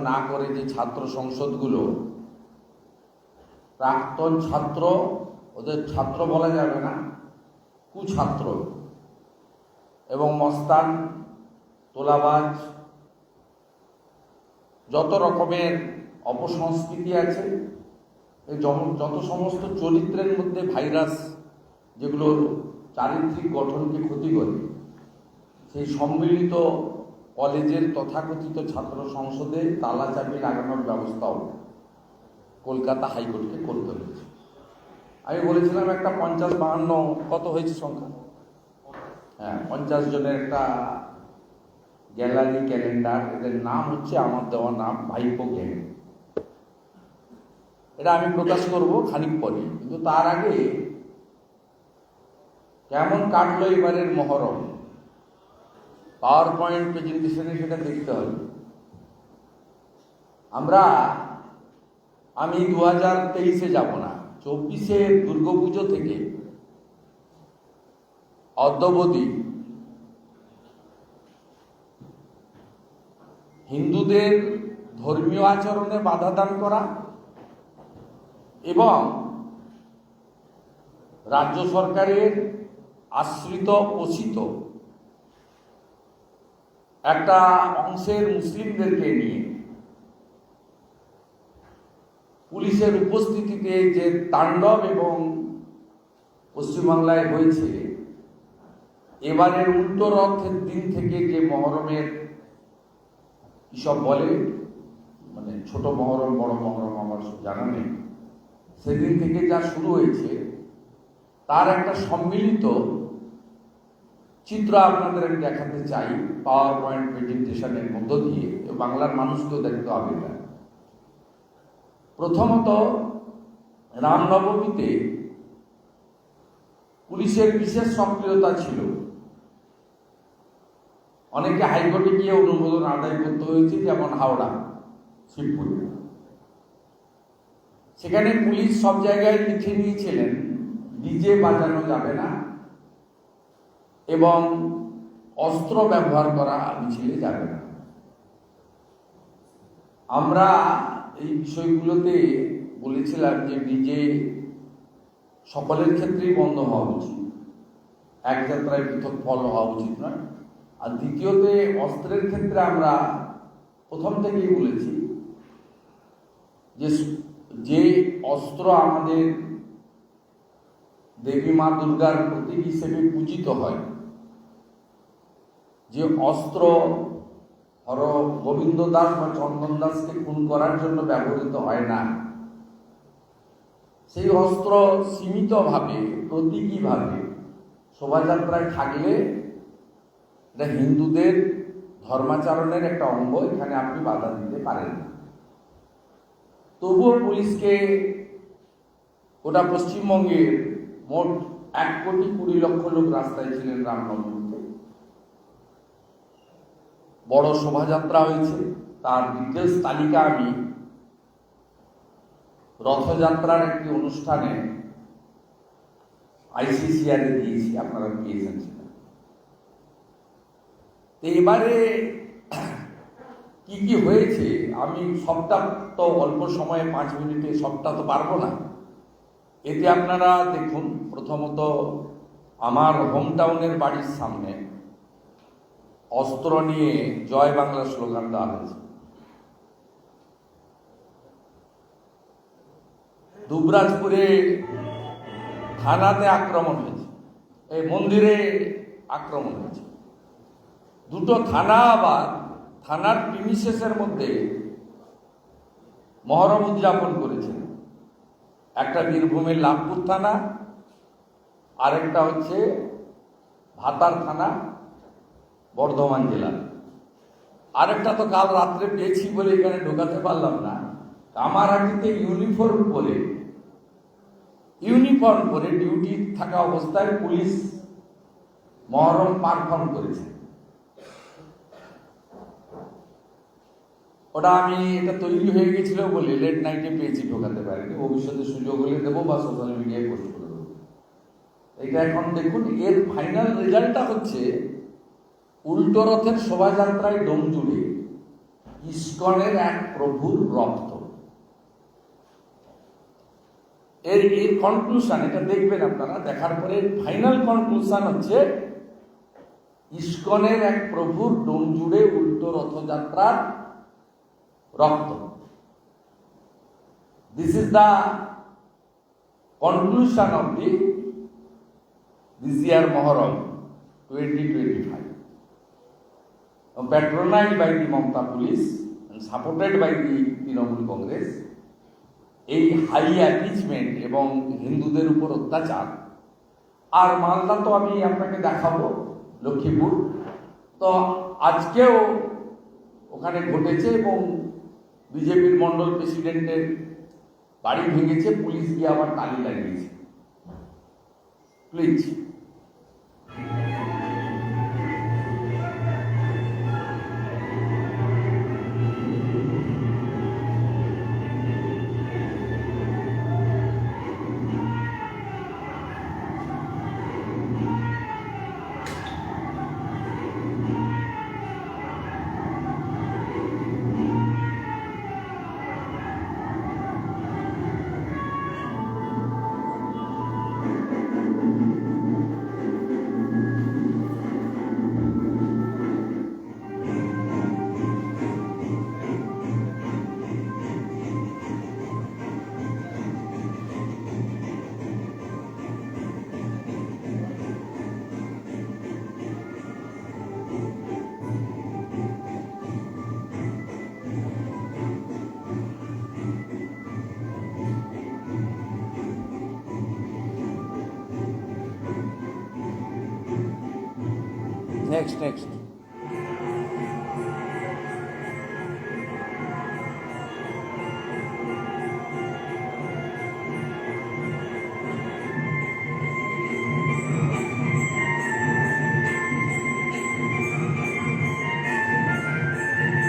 না করে যে ছাত্র সংসদগুলো প্রাক্তন ছাত্র, ওদের ছাত্র বলা যাবে না, কুছাত্র এবং মস্তান, তোলাবাজ, যত রকমের অপসংস্কৃতি আছে, যত সমস্ত চরিত্রের মধ্যে ভাইরাস যেগুলো চারিত্রিক গঠনকে ক্ষতি করে, সেই সম্মিলিত কলেজের তথাকথিত ছাত্র সংসদে তালা চাবি লাগানোর ব্যবস্থাও কলকাতা হাইকোর্টকে করতে হয়েছে। আমি বলেছিলাম একটা 50-52 কত হয়েছে সংখ্যা, 50 জনের একটা গ্যালারি ক্যালেন্ডার, এদের নাম হচ্ছে আমার দেওয়া নাম ভাইপো গ্যাং। এটা আমি প্রকাশ করব খানিক পরে, কিন্তু তার আগে কেমন কাটলো এবারের মহরম, পাওয়ার পয়েন্ট প্রেজেন্টেশনে সেটা দেখতে হবে। আমি 2023-এ যাব না, 24-এ দুর্গাপুজো থেকে অদ্যাবধি হিন্দুদের ধর্মীয় আচরণে বাধা দান করা এবং রাজ্য সরকারের আশ্রিত পোষিত একটা অংশের মুসলিমদেরকে নিয়ে পুলিশের উপস্থিতিতে যে তাণ্ডব এবং পশ্চিমবাংলায় হয়েছে, এবারের উল্টো রথের দিন থেকে যে মহরমের কিসব বলে, মানে ছোট মহরম বড় মহরম আমার জানা নেই, সেদিন থেকে যা শুরু হয়েছে তার একটা সম্মিলিত চিত্র আপনাদের আমি দেখাতে চাই পাওয়ার পয়েন্ট প্রেজেন্টেশনের মধ্য দিয়ে, বাংলার মানুষকেও দেখতে হবে। প্রথমত, রামনবমীতে পুলিশের বিশেষ সক্রিয়তা ছিল। অনেকে হাইকোর্টে গিয়ে অনুমোদন আদায় করতে হয়েছে, যেমন হাওড়া, শিবপুরে। সেখানে পুলিশ সব জায়গায় লিখে নিয়েছিলেন ডিজে বাজানো যাবে না এবং অস্ত্র ব্যবহার করা মিছিলে যাবে না। আমরা এই বিষয়গুলোতে বলেছিলাম যে ডিজে সকলের ক্ষেত্রেই বন্ধ হওয়া উচিত, এক যাত্রায় পৃথক ফল হওয়া উচিত নয়। আর দ্বিতীয়তে, অস্ত্রের ক্ষেত্রে আমরা প্রথম থেকেই বলেছি যে অস্ত্র আমাদের দেবী মা দুর্গার প্রতীক হিসেবে পূজিত হয়, যে অস্ত্র হর গোবিন্দ দাস বা চন্দন দাসকে খুন করার জন্য ব্যবহৃত হয় না, সেই অস্ত্র সীমিতভাবে প্রতীকীভাবে শোভাযাত্রায় থাকলে এটা হিন্দুদের ধর্মাচরণের একটা অঙ্গ, এখানে আপনি বাধা দিতে পারেন না। তবুও পুলিশকে গোটা পশ্চিমবঙ্গের মোট 1,20,00,000 লোক রাস্তায় ছিলেন রামনবমীতে। বড় শোভাযাত্রা হয়েছে, তার ডিটেলস তালিকা আমি রথযাত্রার একটি অনুষ্ঠানে ICCR দিয়েছি, আপনারা পেয়েছেন সেটা। এবারে কি কি হয়েছে আমি সবটা তো অল্প সময়ে 5 মিনিটে সবটা তো পারবো না। এতে আপনারা দেখুন, প্রথমত আমার হোম টাউনের বাড়ির সামনে অস্ত্র নিয়ে জয় বাংলা স্লোগান দেওয়া হয়েছে। দুবরাজপুরে থানাতে আক্রমণ হয়েছে, এই মন্দিরে আক্রমণ হয়েছে। দুটো থানা, আবার থানার প্রিমিসেসের মধ্যে মহরম উদযাপন করেছে। একটা বীরভূমের লাভপুর থানা, আরেকটা হচ্ছে ভাতার থানা, বর্ধমান জেলা। আরেকটা তো কাল রাত্রে পেয়েছি বলে এখানে ঢোকাতে পারলাম না। কামারহাটিতে ইউনিফর্ম পরে ডিউটি থাকা অবস্থায় পুলিশ মহরম পারফর্ম করেছে। ওটা এটা তৈরি হয়ে গেছিল বলে লেট নাইটে পেয়েছি, ঢোকাতে পারিনি। ভবিষ্যতে সুযোগ হলে দেবো বা সোশ্যাল মিডিয়ায় পোস্ট করে দেবো। এটা এখন দেখুন, এর ফাইনাল রেজাল্টটা হচ্ছে উল্টো রথের শোভাযাত্রায় ডোমজুড়ে ইস্কনের এক প্রভুর রক্ত। এর কনক্লুশন, এটা দেখবেন আপনারা, দেখার পরে ফাইনাল কনক্লুশন হচ্ছে ইস্কনের এক প্রভুর ডোম জুড়ে উল্টো রথযাত্রার রক্ত। This is the conclusion of this year Muharram 2025, patronized by the Mamata police and supported by the Trinamool Congress। এই হাই অ্যাপিচমেন্ট এবং হিন্দুদের উপর অত্যাচার। আর মালদা তো আমি আপনাকে দেখাবো, লক্ষ্মীপুর তো আজকেও ওখানে ঘটেছে এবং বিজেপির মন্ডল প্রেসিডেন্টের বাড়ি ভেঙেছে, পুলিশ গিয়ে আবার তালি লাগিয়েছে। Please next.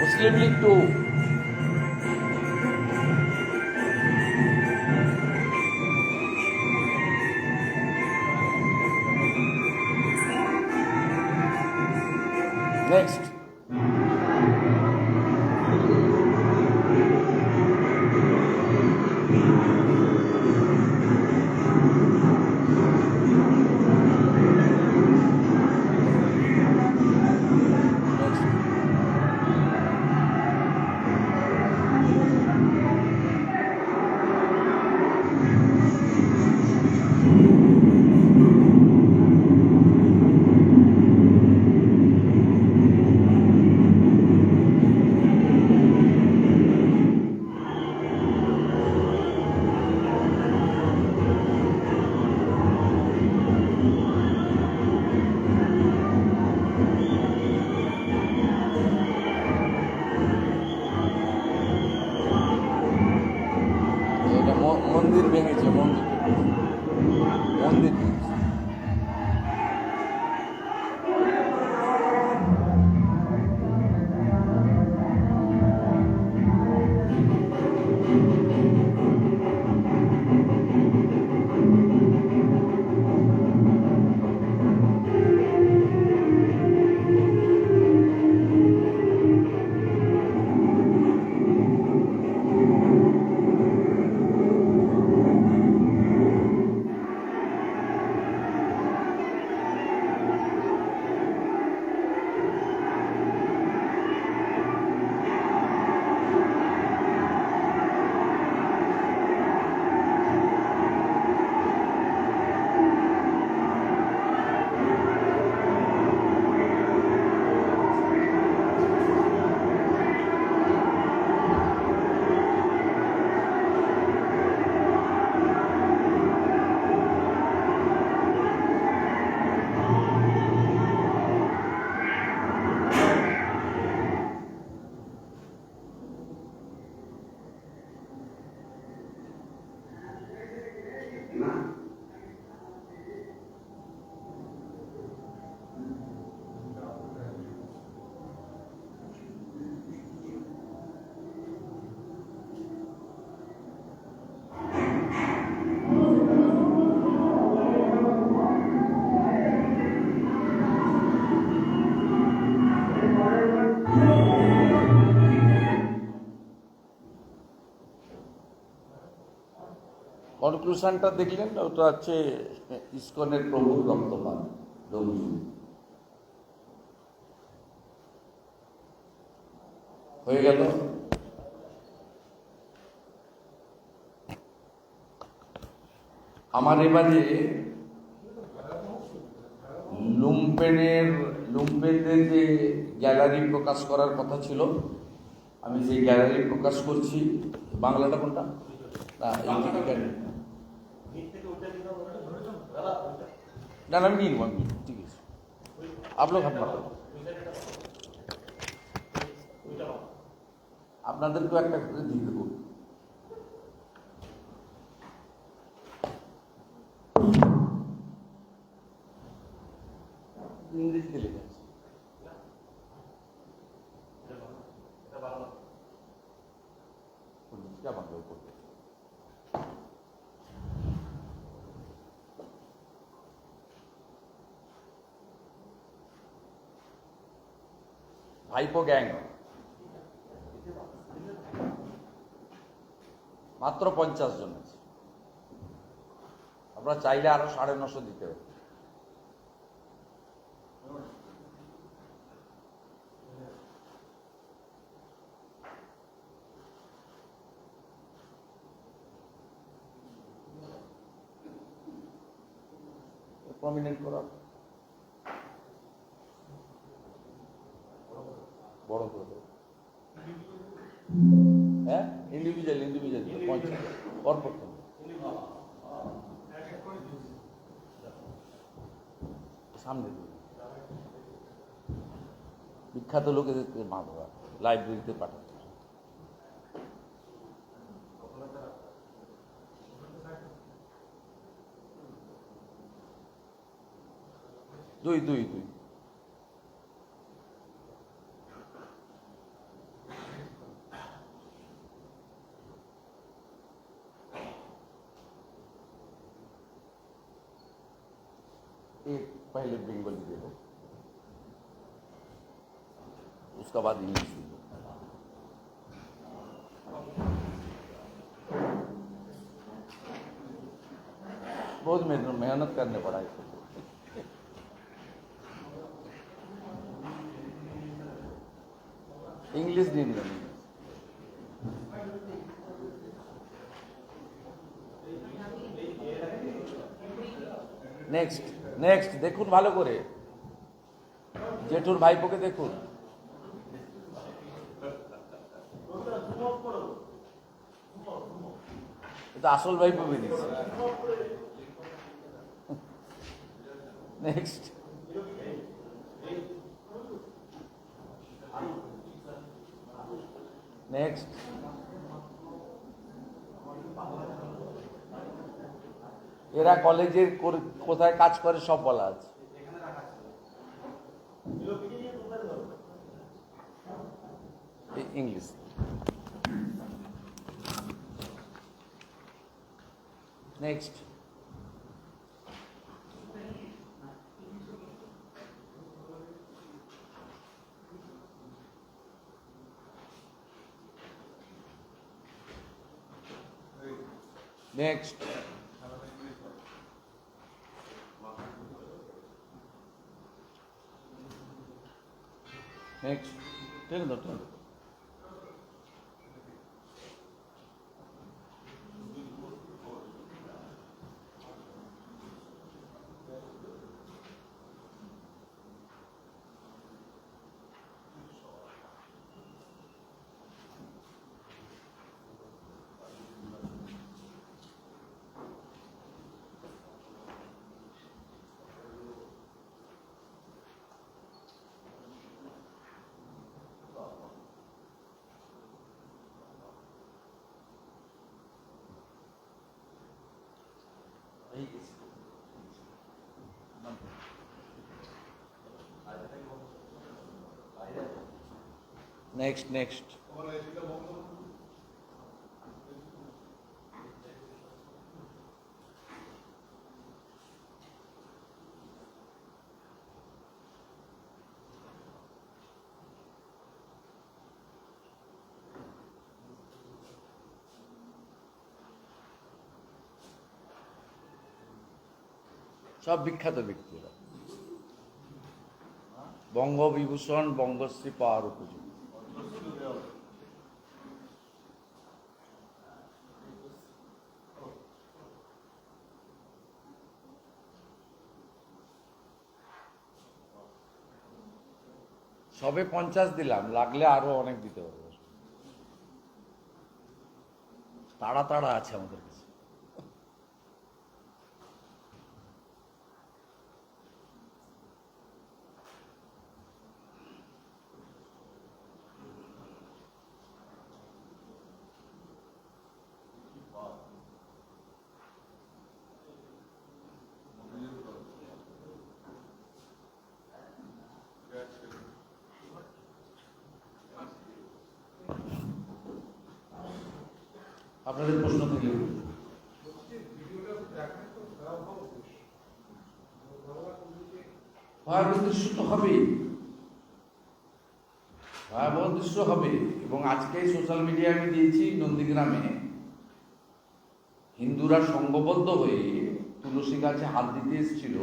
Muslim League 2. Next. মন্দির ভেঙেছে, মন্দির কনক্লুশনটা দেখলেন, ওটা হচ্ছে ইসকনের প্রভুর রক্তপাত রঘু হয়ে গেল। আমার এবারে লুম্পেনদের যে গ্যালারি প্রকাশ করার কথা ছিল, আমি সেই গ্যালারি প্রকাশ করছি। বাংলাটা কোনটা? না আমি নিয়ে নেব, ঠিক আছে। আপনার আপনাদেরকেও একটা করে দিয়ে দেবো। ইংরেজিতে লেখা আছে। ভাইপো গ্যাং মাত্র 50 জন আছে। আপনারা চাইলে আরো 950 দিতে হবে। প্রমিনেন্ট করা বড় করে দেবো। হ্যাঁ, ইন্ডিভিজুয়াল 50 পরপর সামনে বিখ্যাত লোকেদেরকে মাধবা লাইব্রেরিতে পাঠাতে। দুই एक पहले बंगाली दे दो, उसका बाद इंग्लिश दे दो। बहुत मेहनत करने पड़ा इसको। इंग्लिश नहीं दिया। নেক্সট দেখুন ভালো করে, জেঠুর ভাইপোকে দেখুন। এটা আসল ভাইপো বেরিয়েছে। নেক্সট এরা কলেজের কোথায় কাজ করে সব বলা আছে। ইংলিশ নেক্সট নেক্সট নেক্সট টেনে দাও। নেক্সট সব বিখ্যাত ব্যক্তিরা, বঙ্গবিভূষণ বঙ্গশ্রী পাওয়ার উপযোগী। সবে 50 দিলাম, লাগলে আরো অনেক দিতে পারবো। তাড়া তাড়া আছে আমাদের কাছে। আপনাদের প্রশ্ন থেকে ভয়াবহ দৃশ্য তো হবেই, ভয়াবহ দৃশ্য হবে। এবং আজকে সোশ্যাল মিডিয়ায় আমি দিয়েছি, নন্দীগ্রামে হিন্দুরা সংঘবদ্ধ হয়ে তুলসী গাছে হাত দিতে এসেছিল,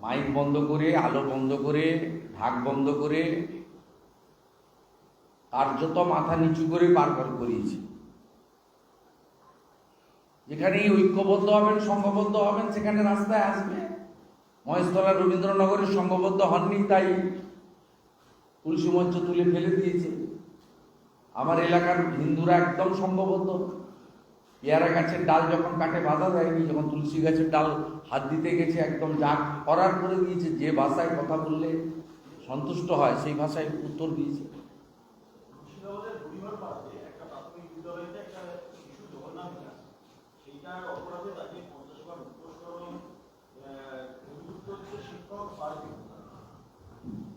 মাইক বন্ধ করে, আলো বন্ধ করে, ঢাক বন্ধ করে, কার্যত মাথা নিচু করে পার করিয়েছে। যেখানেই ঐক্যবদ্ধ হবেন, সংঘবদ্ধ হবেন, সেখানে রাস্তায় আসবে। মহেশতলা রবীন্দ্রনগরে সংঘবদ্ধ হননি, তাই তুলসী মঞ্চ তুলে ফেলে দিয়েছে। আমার এলাকার হিন্দুরা একদম সংঘবদ্ধ। পেয়ারা গাছের ডাল যখন কাটে বাধা দেয়নি, যখন তুলসী গাছের ডাল হাত দিতে গেছে একদম যা করার করে দিয়েছে। যে ভাষায় কথা বললে সন্তুষ্ট হয় সেই ভাষায় উত্তর দিয়েছে।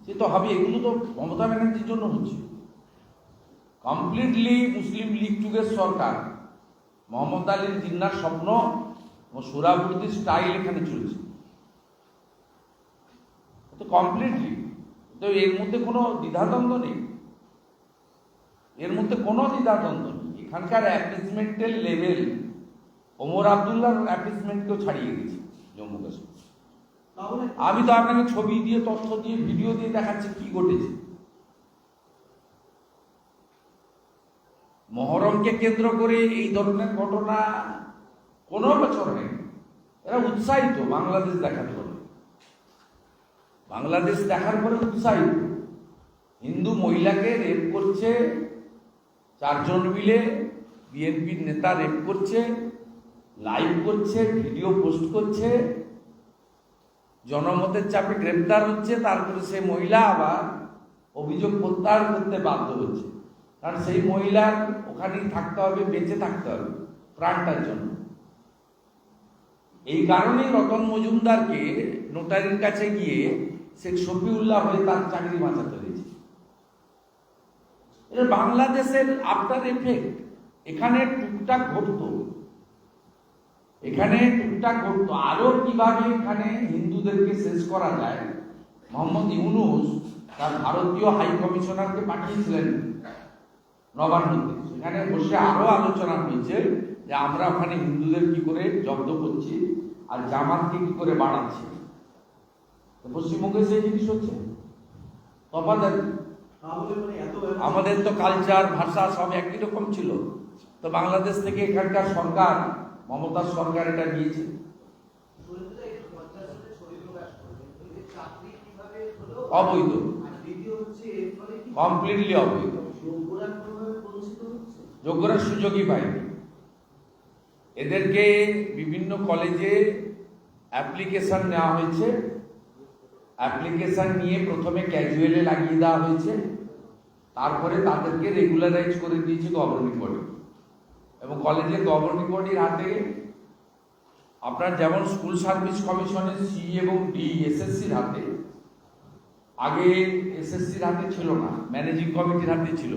সে তো হবে, এগুলো তো মমতা ব্যানার্জির জন্য হচ্ছে। কমপ্লিটলি মুসলিম লীগ যুগের সরকার, মোহাম্মদ আলীর জিন্নার স্বপ্ন ও সুরাবর্তী স্টাইল এখানে চলছে। তো কমপ্লিটলি, তো এর মধ্যে কোনো দ্বিধাদ্বন্দ্ব নেই, এর মধ্যে কোনো দ্বিধাদ্বন্দ্ব নেই। এখানকার অ্যাপিসমেন্টের লেভেল ওমর আবদুল্লাহর অ্যাপিসমেন্টকেও ছাড়িয়ে গেছে জম্মু কাশ্মীর। আমি তো আপনাকে ছবি দিয়ে, তথ্য দিয়ে, ভিডিও দিয়ে দেখাচ্ছি কি ঘটেছে। মহরমকে কেন্দ্র করে এই ধরনের ঘটনা কোনো বছর নেই। এরা উৎসাহিত বাংলাদেশ দেখার পরে, বাংলাদেশ দেখার পরে উৎসাহিত। হিন্দু মহিলাকে রেপ করছে, 4 জন মিলে বিএনপির নেতা রেপ করছে, লাইভ করছে, ভিডিও পোস্ট করছে, জনমতের চাপে গ্রেপ্তার হচ্ছে। তারপরে সে মহিলা আবার অভিযোগ প্রত্যাহার করতে বাধ্য হচ্ছে, কারণ সেই মহিলার ওখানেই থাকতে হবে, বেঁচে থাকতে হবে প্রাণটার জন্য। এই কারণেই রতন মজুমদারকে নোটারির কাছে গিয়ে শেখ শফিউল্লাহ হয়ে তার চাকরি বাঁচাতে হয়েছে। এটা বাংলাদেশের আফটার এফেক্ট। এখানে টুকটাক ঘটতো, এখানে টুকটাক ঘটতো। আরো কিভাবে এখানে হিন্দুদেরকে শেষ করা যায়, মোহাম্মদ ইউনূস তার ভারতীয় হাই কমিশনারকে পাঠিয়েছিলেন নবান্নতে। সেখানে বসে আরো আলোচনা হয়েছে যে আমরা ওখানে হিন্দুদের কি করে জব্দ করছি আর জামাতকে কি করে বাড়াচ্ছি। পশ্চিমবঙ্গে সেই জিনিস হচ্ছে। তফাৎ আমাদের তো কালচার, ভাষা সব একই রকম ছিল। তো বাংলাদেশ থেকে এখানকার সরকার, মমতার সরকার এটা নিয়েছে। অবৈধ, কমপ্লিটলি অবৈধ। যোগ্যরা সুযোগই পায়নি। এদেরকে বিভিন্ন কলেজে অ্যাপ্লিকেশন নেওয়া হয়েছে। অ্যাপ্লিকেশন নিয়ে প্রথমে ক্যাজুয়ালে লাগিয়ে দেওয়া হয়েছে, তারপরে তাদেরকে রেগুলারাইজ করে দিয়েছে গভর্নিং বডি। এবং কলেজের গভর্নিং বডির হাতে আপনার যেমন স্কুল সার্ভিস কমিশনের সি এবং ডি এসএসসির হাতে, আগে এসএসসির হাতে ছিল না, ম্যানেজিং কমিটির হাতে ছিল।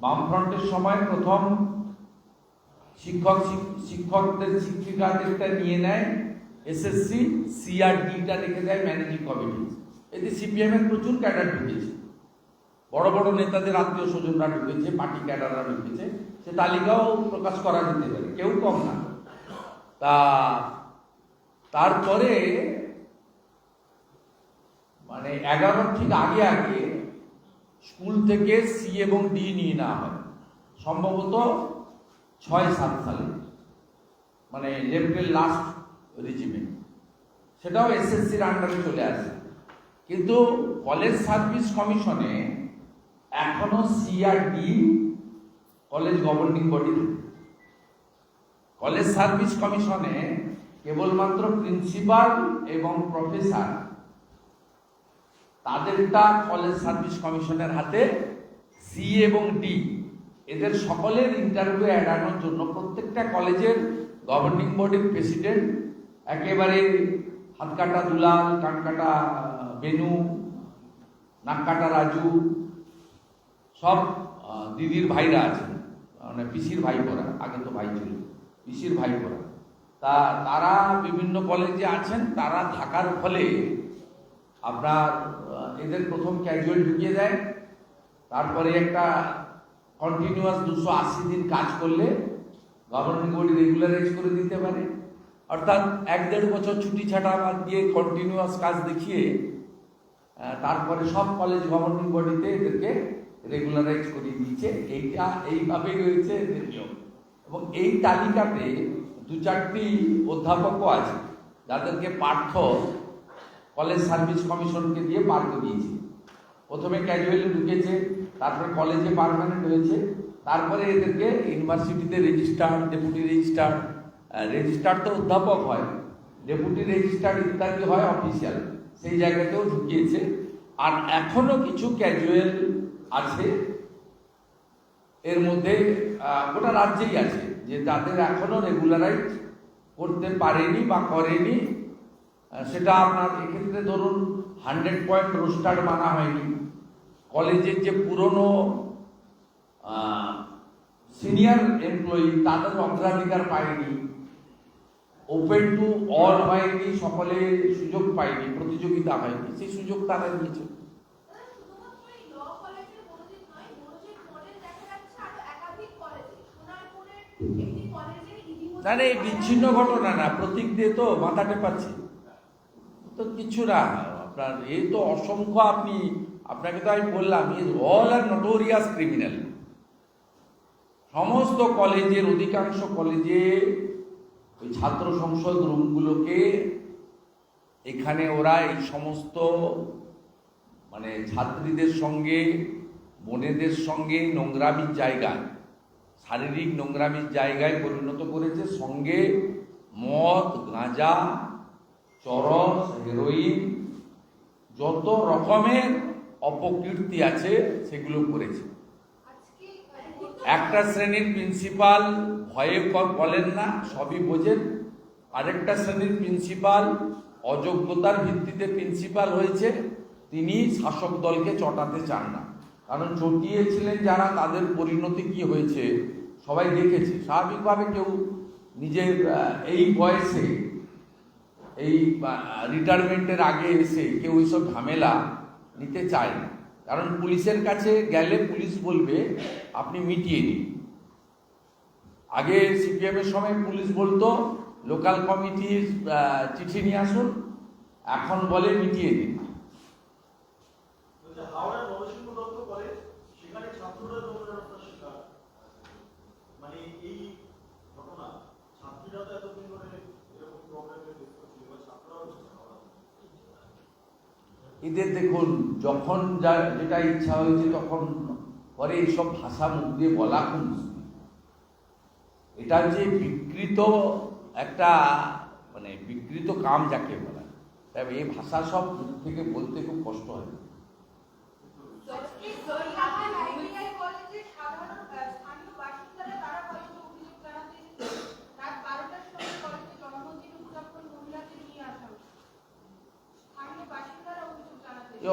বামফ্রন্টের সময় প্রথম শিক্ষকদের শিক্ষিকাদেরটা নিয়ে নেয় এসএসসি, সি আর ডিটা রেখে দেয় ম্যানেজিং কমিটি। এতে সিপিএম এর প্রচুর ক্যাডার ঢুকেছে, বড় বড় নেতাদের আত্মীয় স্বজনরা ঢুকেছে, পার্টি ক্যাডাররা ঢুকেছে। সে তালিকাও প্রকাশ করা যেতে পারে, কেউ কম না। তা তারপরে মানে 11 ঠিক আগে আগে স্কুল থেকে সি এবং ডি নিয়ে নেওয়া হয়, সম্ভবত 6-7 সালে, মানে লেফটের লাস্ট রেজিমেন্ট, সেটাও এসএসসির আন্ডারে চলে আসে। কিন্তু কলেজ সার্ভিস কমিশনে এখনো সি আর ডি college governing body. College service কমিশনে কেবলমাত্র প্রিন্সিপাল এবং প্রফেসর, তাদেরটা কলেজ সার্ভিস কমিশনের হাতে। সি এবং ডি এদের সকলের ইন্টারভিউ এড়ানোর জন্য প্রত্যেকটা কলেজের গভর্নিং বডির প্রেসিডেন্ট একেবারে হাত কাটা দুলাল, কান কাটা বেনু, নাক কাটা রাজু, সব দিদির ভাইরা আছেন, মানে পিসির ভাই পড়া, আগে তো ভাই ছিল, পিসির ভাই পড়া, তারা বিভিন্ন কলেজে আছেন। তারা থাকার ফলে আপনার এদের প্রথম ক্যাজুয়াল ঢুকিয়ে দেয়, তারপরে একটা কন্টিনিউয়াস 280 দিন কাজ করলে গভর্নিং বডি রেগুলারাইজ করে দিতে পারে। অর্থাৎ 1-1.5 বছর ছুটি ছাটা বাদ দিয়ে কন্টিনিউয়াস কাজ দেখিয়ে তারপরে সব কলেজ গভর্নিং বডিতে এদেরকে রেগুলারাইজ করিয়ে দিচ্ছে। এইটা এইভাবেই রয়েছে এদের নিয়ম। এবং এই তালিকাতে 2-4টি অধ্যাপকও আছে যাদেরকে পার্থ কলেজ সার্ভিস কমিশনকে দিয়ে পার করিয়েছে। প্রথমে ক্যাজুয়ালি ঢুকেছে, তারপরে কলেজে পার্মানেন্ট হয়েছে, তারপরে এদেরকে ইউনিভার্সিটিতে রেজিস্ট্রার, ডেপুটি রেজিস্ট্রার, রেজিস্ট্রার তো অধ্যাপক হয়, ডেপুটি রেজিস্ট্রার ইত্যাদি হয় অফিসিয়াল, সেই জায়গাতেও ঢুকিয়েছে। আর এখনো কিছু ক্যাজুয়াল আছে এর মধ্যে, গোটা রাজ্যেই আছে, যে তাদের এখনো রেগুলারাইজ করতে পারেনি বা করেনি। সেটা আপনার এক্ষেত্রে ধরুন 100 পয়েন্ট রোস্টার মানা হয়নি, কলেজের যে পুরনো সিনিয়র এমপ্লয়ি তাদের অগ্রাধিকার পায়নি, ওপেন টু অল হয়নি, সকলে সুযোগ পায়নি, প্রতিযোগিতা হয়নি, সেই সুযোগ তারা নিয়েছে। না না, এই বিচ্ছিন্ন ঘটনা না, প্রতীক দিয়ে তো মাথা টেপাচ্ছে তো কিছু না। আপনার এই তো অসংখ্য, আপনাকে তো আমি বললাম, অল আর নোটোরিয়াস ক্রিমিনাল। সমস্ত কলেজের, অধিকাংশ কলেজে ওই ছাত্র সংসদ রুমগুলোকে এখানে ওরা এই সমস্ত মানে ছাত্রীদের সঙ্গে, বোনেদের সঙ্গে নোংরামির জায়গায়, শারীরিক নোংরামির জায়গায় পরিণত করেছে। সঙ্গে মদ, গাঁজা, চরস, হেরোইন, যত রকমের অপকীর্তি আছে সেগুলো করেছে। একটা শ্রেণীর প্রিন্সিপাল ভয়ে বলেন না, সবই বোঝেন। আরেকটা শ্রেণীর প্রিন্সিপাল অযোগ্যতার ভিত্তিতে প্রিন্সিপাল হয়েছে, তিনি শাসক দলকে চটাতে চান না। কারণ চটিয়েছিলেন যারা, তাদের পরিণতি কি হয়েছে সবাই দেখেছে। স্বাভাবিকভাবে কেউ নিজের এই বয়সে, এই রিটায়ারমেন্টের আগে এসে কেউ এইসব ঝামেলা নিতে চায় না। কারণ পুলিশের কাছে গেলে পুলিশ বলবে আপনি মিটিয়ে নিন। আগে সিপিএমের সময় পুলিশ বলতো লোকাল কমিটির চিঠি নিয়ে আসুন, এখন বলে মিটিয়ে দিন। এদের দেখুন, যখন যেটা ইচ্ছা হয়েছে তখন পরে এইসব ভাষা মুখ দিয়ে বলা খুব মুশকিল। এটা যে বিকৃত একটা, মানে বিকৃত কাম যাকে বলা, তবে এই ভাষা সব মুখ থেকে বলতে খুব কষ্ট হয়।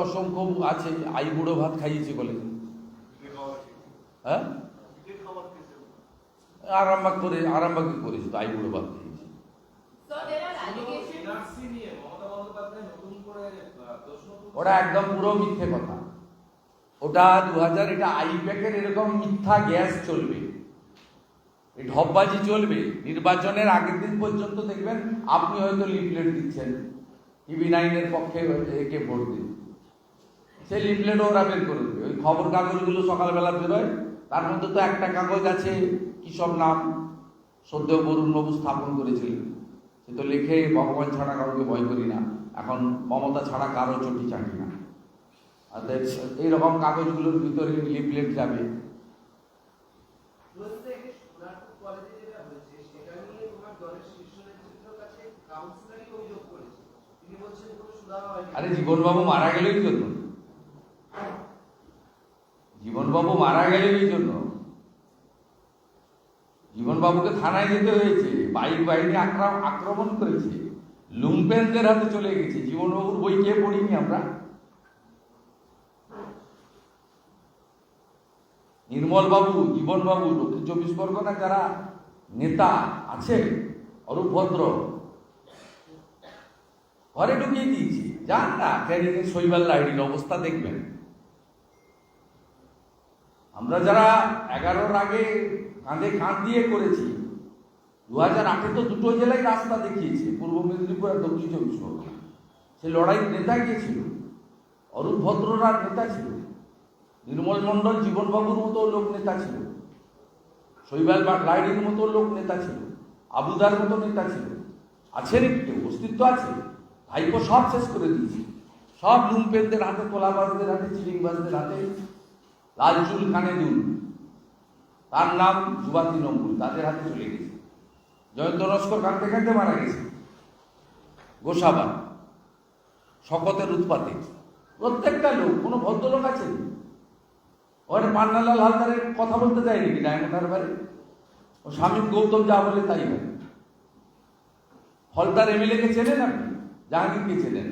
অসংখ্য আছে, আই বুড়ো ভাত খাইয়েছে বলে, হ্যাঁ আরামবাগ করেছে তো, আই বুড়ো ভাত খাইয়েছে। ওটা একদম পুরো মিথ্যে কথা। ওটা 2000, এটা আইপ্যাকের এরকম মিথ্যা গ্যাস চলবে। এই ঢপবাজি চলবে। নির্বাচনের আগের দিন পর্যন্ত দেখবেন আপনি হয়তো লিফলেট দিচ্ছেন টিভি 9-এর পক্ষে একে ভোট দিন, সেই লিফলেট ওরা বের করে দেবে। ওই খবর কাগজগুলো সকালবেলা বেরোয়, তার মধ্যে তো একটা কাগজ আছে কি সব নাম শ্রদ্ধেয় বরুণবাবু স্থাপন করেছিলেন, সে তো লেখে ভগবান ছাড়া কাউকে ভয় করি না, এখন মমতা ছাড়া কারো চটি চাটি না। এইরকম কাগজগুলোর ভিতরে লিফলেট যাবে। আরে জীবনবাবু মারা গেল এই জন্য, জীবনবাবু মারা গেল এই জন্য, জীবনবাবুকে থানায় যেতে হয়েছে, বাইক বাহিনী আক্রমণ করেছে, লুম্পেনদের হাতে চলে গেছে। জীবনবাবুর বই কে পড়িনি আমরা? নির্মল বাবু, জীবনবাবু, দক্ষিণ 24 পরগনা যারা নেতা আছে, অরূপ ভদ্র ঘরে ঢুকিয়ে দিয়েছি। যান না ট্রেনিং এর শৈবাল লাইডির অবস্থা দেখবেন। আমরা যারা 11-র আগে কাঁধে কাঁধ দিয়ে করেছি, 2008-এ তো দুটো জেলায় রাস্তা দেখিয়েছে, পূর্ব মেদিনীপুর আর দক্ষিণ 24 পরগনা। সে লড়াইয়ের নেতা গিয়েছিল, অরূপ ভদ্ররা নেতা ছিল, নির্মল মণ্ডল জীবনবাবুর মতো লোক নেতা ছিল, শৈবাল লাইডির মতো লোক নেতা ছিল, আবুদার মতো নেতা ছিল। আছে নাকি কেউ? অস্তিত্ব আছে? ভাইপো সব শেষ করে দিয়েছে, সব লুম্পেনদের হাতে, তোলাবাজদের হাতে, চিলিংবাজদের হাতে, লাল চুল কানে দুল, তার নাম যুবা তৃণমূল, তাদের হাতে চলে গেছে। জয়ন্ত নস্কর কাঁদতে কাঁদতে মারা গেছে গোসাবা শকতের উৎপাতে। প্রত্যেকটা লোক, কোনো ভদ্রলোক আছে ওখানে? পান্নালাল হালদারের কথা বলতে যায় নাকি ডায়মন্ড হারবারে? ও স্বামী গৌতম যা বলে তাই হয়। ফলতার MLA কে চেনেন আপনি? জাহাঙ্গীরকে চেনেন?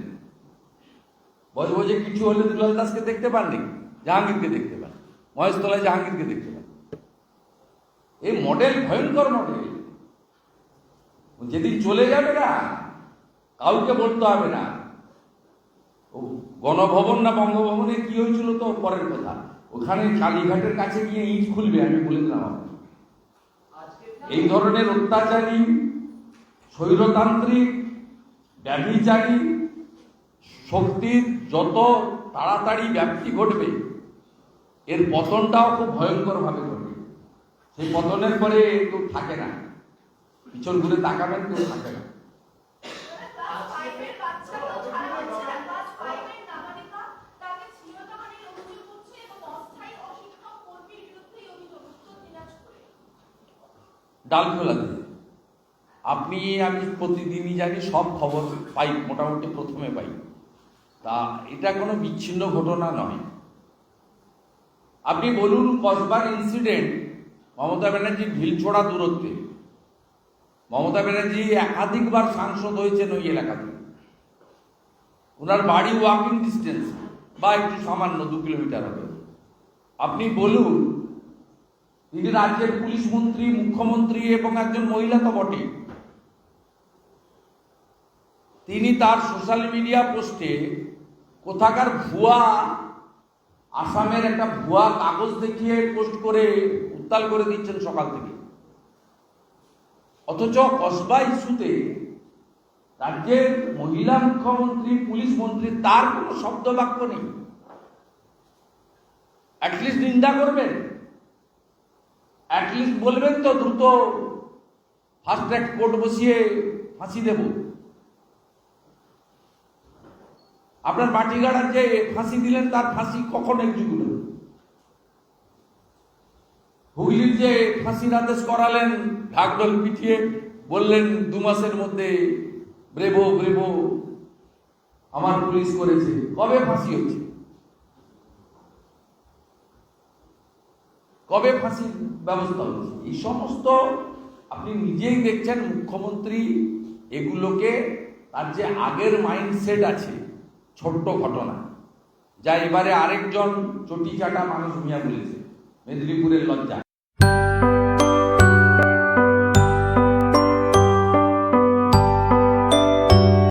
বজবজে কিছু হলে দুলাল দাসকে দেখতে পাননি, জাহাঙ্গীরকে দেখতে পান। মহেশতলায় জাহাঙ্গীরকে দেখতে পান। এই মডেল ভয়ঙ্কর মডেল। যেদিন চলে যাবে না, কাউকে বলতে হবে না ও গণভবন না বঙ্গভবনে কি হয়েছিল তো পরের কথা, ওখানে কালীঘাটের কাছে গিয়ে ইট খুলবে, আমি বলে দিলাম। এই ধরনের অত্যাচারী, স্বৈরতান্ত্রিক, ব্যভিচারী শক্তির যত তাড়াতাড়ি ব্যাপ্তি ঘটবে, এর পতনটাও খুব ভয়ঙ্কর ভাবে ঘটবে। সেই পতনের পরে কেউ থাকে না, পিছন ঘুরে তাকাবেন, কেউ থাকে না। ডালখোলাতে আপনি আমি প্রতিদিনই জানি, সব খবর পাই, মোটামুটি প্রথমে পাই। তা এটা কোনো বিচ্ছিন্ন ঘটনা নয়। আপনি বলুন, কসবার ইনসিডেন্ট মমতা ব্যানার্জির ঢিলছোড়া দূরত্বে। মমতা ব্যানার্জি একাধিকবার সাংসদ হয়েছেন ওই এলাকাতে, ওনার বাড়ি ওয়াকিং ডিস্টেন্স বা একটু সামান্য 2 কিলোমিটার হবে। আপনি বলুন, তিনি রাজ্যের পুলিশ মন্ত্রী, মুখ্যমন্ত্রী এবং একজন মহিলা তো বটে। তিনি তার সোশ্যাল মিডিয়া পোস্টে কোথাকার ভুয়া, আসামের একটা ভুয়া কাগজ দেখিয়ে পোস্ট করে উত্তাল করে দিচ্ছেন সকাল থেকে। অথচ কসবা ইস্যুতে রাজ্যের মহিলা মুখ্যমন্ত্রী, পুলিশ মন্ত্রী, তার কোনো শব্দ বাক্য নেই। অ্যাটলিস্ট নিন্দা করবেন, অ্যাটলিস্ট বলবেন তো দ্রুত ফাস্ট ট্র্যাক কোর্ট বসিয়ে ফাঁসি দেব। আপনার মাটিগাড়ার যে ফাঁসি দিলেন, তার ফাঁসি কখন এক্সিকিউট হল? হুগলির যে ফাঁসির আদেশ করালেন, ঢাকঢোল পিটিয়ে বললেন 2 মাসের মধ্যে ব্রেভো ব্রেভো আমার পুলিশ করেছে, কবে ফাঁসি হচ্ছে? কবে ফাঁসির ব্যবস্থা হচ্ছে? এই সমস্ত আপনি নিজেই দেখছেন। মুখ্যমন্ত্রী এগুলোকে, তার যে আগের মাইন্ডসেট আছে, ছোট্ট ঘটনা, যা এবারে আরেকজন চটি চাটা মানুষ মিয়া বলেছে, মেদিনীপুরের লজ্জা।